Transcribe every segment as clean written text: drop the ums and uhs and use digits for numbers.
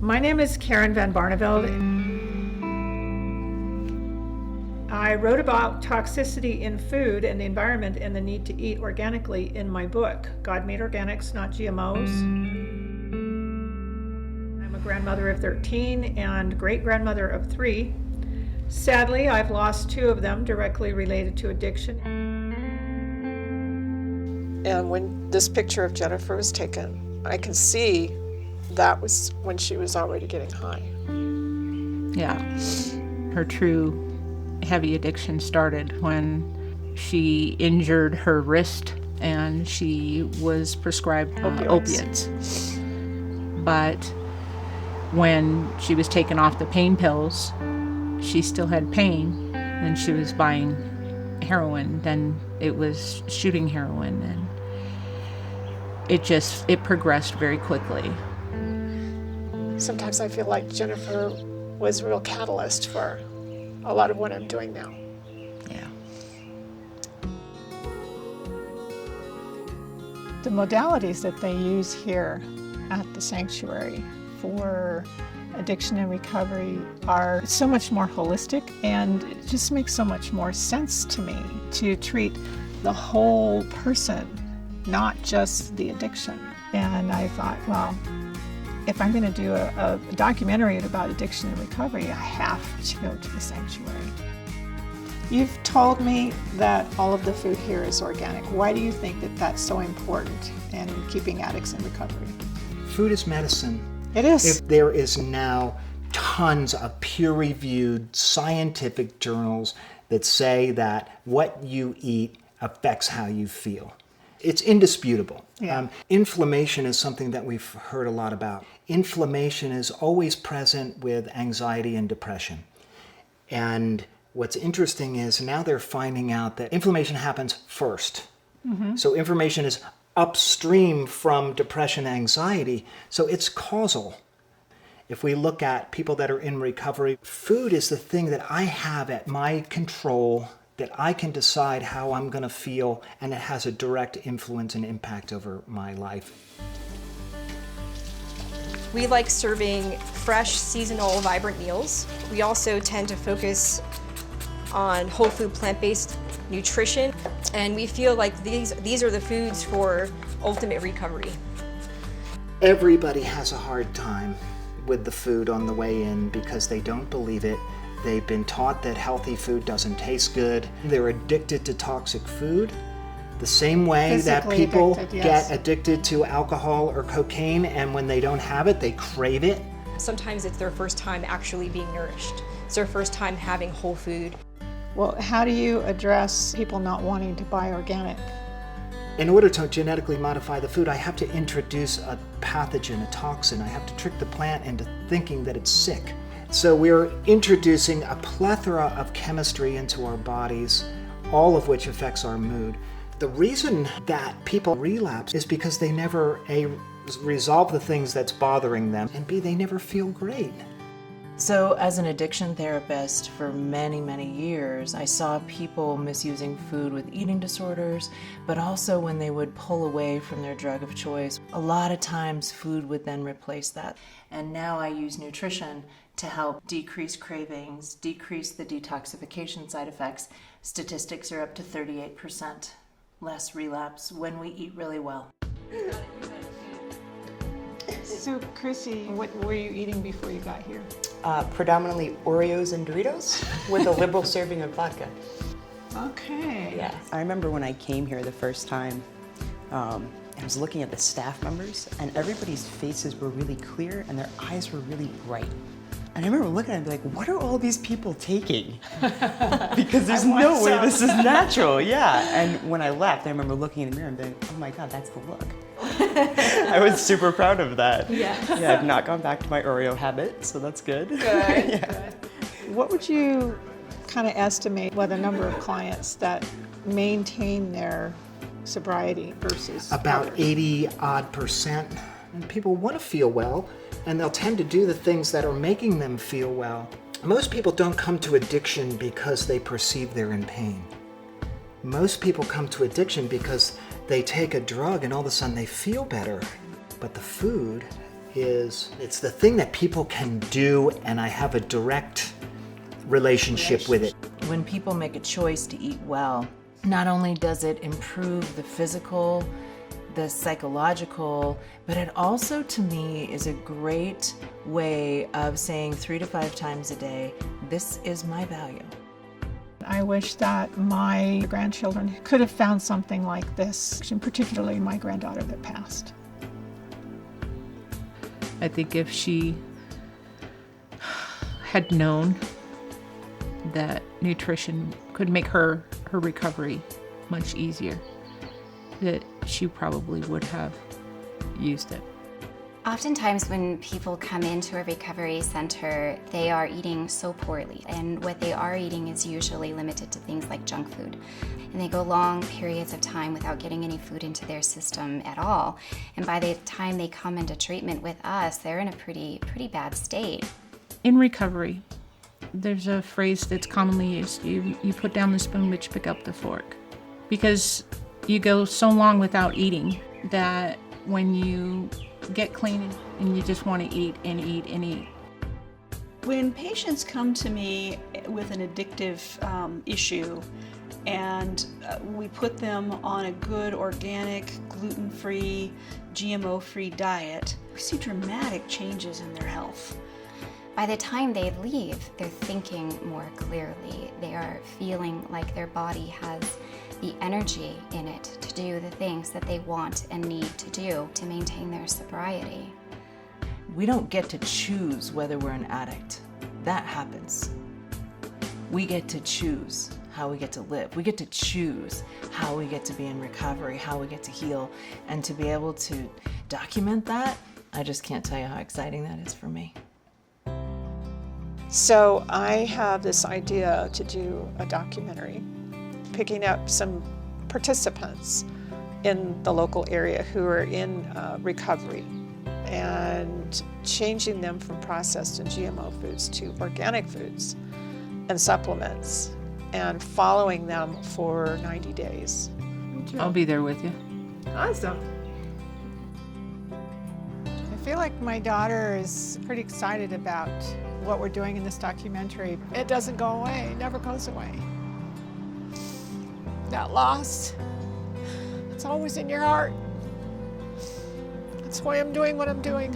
My name is Karen vanBarneveld. I wrote about toxicity in food and the environment and the need to eat organically in my book, God Made Organics, Not GMOs. I'm a grandmother of 13 and great-grandmother of 3. Sadly, I've lost 2 of them directly related to addiction. And when this picture of Jennifer was taken, I can see that was when she was already getting high. Yeah, her true heavy addiction started when she injured her wrist and she was prescribed opiates. But when she was taken off the pain pills, she still had pain, and she was buying heroin. Then it was shooting heroin, and it progressed very quickly. Sometimes I feel like Jennifer was a real catalyst for a lot of what I'm doing now. Yeah. The modalities that they use here at the sanctuary for addiction and recovery are so much more holistic, and it just makes so much more sense to me to treat the whole person, not just the addiction. And I thought, well, if I'm going to do a documentary about addiction and recovery, I have to go to the sanctuary. You've told me that all of the food here is organic. Why do you think that that's so important in keeping addicts in recovery? Food is medicine. It is. If there is now tons of peer-reviewed scientific journals that say that what you eat affects how you feel. It's indisputable. Yeah. Inflammation is something that we've heard a lot about. Inflammation is always present with anxiety and depression. And what's interesting is now they're finding out that inflammation happens first. Mm-hmm. So inflammation is upstream from depression and anxiety, so it's causal. If we look at people that are in recovery, food is the thing that I have at my control, that I can decide how I'm going to feel, and it has a direct influence and impact over my life. We like serving fresh, seasonal, vibrant meals. We also tend to focus on whole food, plant-based nutrition, and we feel like these are the foods for ultimate recovery. Everybody has a hard time with the food on the way in because they don't believe it. They've been taught that healthy food doesn't taste good. They're addicted to toxic food the same way that people get addicted to alcohol or cocaine, and when they don't have it, they crave it. Sometimes it's their first time actually being nourished. It's their first time having whole food. Well, how do you address people not wanting to buy organic? In order to genetically modify the food, I have to introduce a pathogen, a toxin. I have to trick the plant into thinking that it's sick. So we're introducing a plethora of chemistry into our bodies, all of which affects our mood. The reason that people relapse is because they never, A, resolve the things that's bothering them, and B, they never feel great. So as an addiction therapist for many, many years, I saw people misusing food with eating disorders, but also when they would pull away from their drug of choice, a lot of times food would then replace that. And now I use nutrition to help decrease cravings, decrease the detoxification side effects. Statistics are up to 38% less relapse when we eat really well. So, Chrissy, what were you eating before you got here? Predominantly Oreos and Doritos with a liberal serving of vodka. Okay. Yeah. I remember when I came here the first time, I was looking at the staff members, and everybody's faces were really clear and their eyes were really bright. And I remember looking at it and be like, what are all these people taking? Because there's no way this is natural. Yeah. And when I left, I remember looking in the mirror and being, oh my God, that's the look. I was super proud of that. Yeah. Yeah, I've not gone back to my Oreo habit, so that's good. Good. Yeah. Good. What would you kind of estimate what the number of clients that maintain their sobriety versus About others? 80-odd%. And people want to feel well, and they'll tend to do the things that are making them feel well. Most people don't come to addiction because they perceive they're in pain. Most people come to addiction because they take a drug and all of a sudden they feel better. But the food is it's the thing that people can do, and I have a direct relationship with it. When people make a choice to eat well, not only does it improve the physical, the psychological, but it also, to me, is a great way of saying 3 to 5 times a day, this is my value. I wish that my grandchildren could have found something like this, and particularly my granddaughter that passed. I think if she had known that nutrition could make her recovery much easier, that she probably would have used it. Oftentimes when people come into a recovery center, they are eating so poorly, and what they are eating is usually limited to things like junk food. And they go long periods of time without getting any food into their system at all. And by the time they come into treatment with us, they're in a pretty bad state. In recovery, there's a phrase that's commonly used, you put down the spoon but you pick up the fork. Because you go so long without eating that when you get clean and you just want to eat and eat and eat. When patients come to me with an addictive issue and we put them on a good, organic, gluten-free, GMO-free diet, we see dramatic changes in their health. By the time they leave, they're thinking more clearly. They are feeling like their body has the energy in it to do the things that they want and need to do to maintain their sobriety. We don't get to choose whether we're an addict. That happens. We get to choose how we get to live. We get to choose how we get to be in recovery, how we get to heal, and to be able to document that, I just can't tell you how exciting that is for me. So I have this idea to do a documentary, picking up some participants in the local area who are in recovery and changing them from processed and GMO foods to organic foods and supplements and following them for 90 days. I'll be there with you. Awesome. I feel like my daughter is pretty excited about what we're doing in this documentary. It doesn't go away, it never goes away. That loss, it's always in your heart. That's why I'm doing what I'm doing.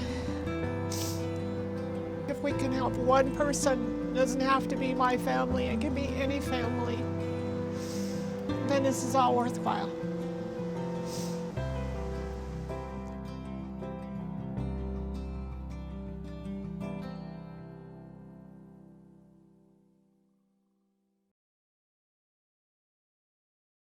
If we can help one person, it doesn't have to be my family, it can be any family, then this is all worthwhile.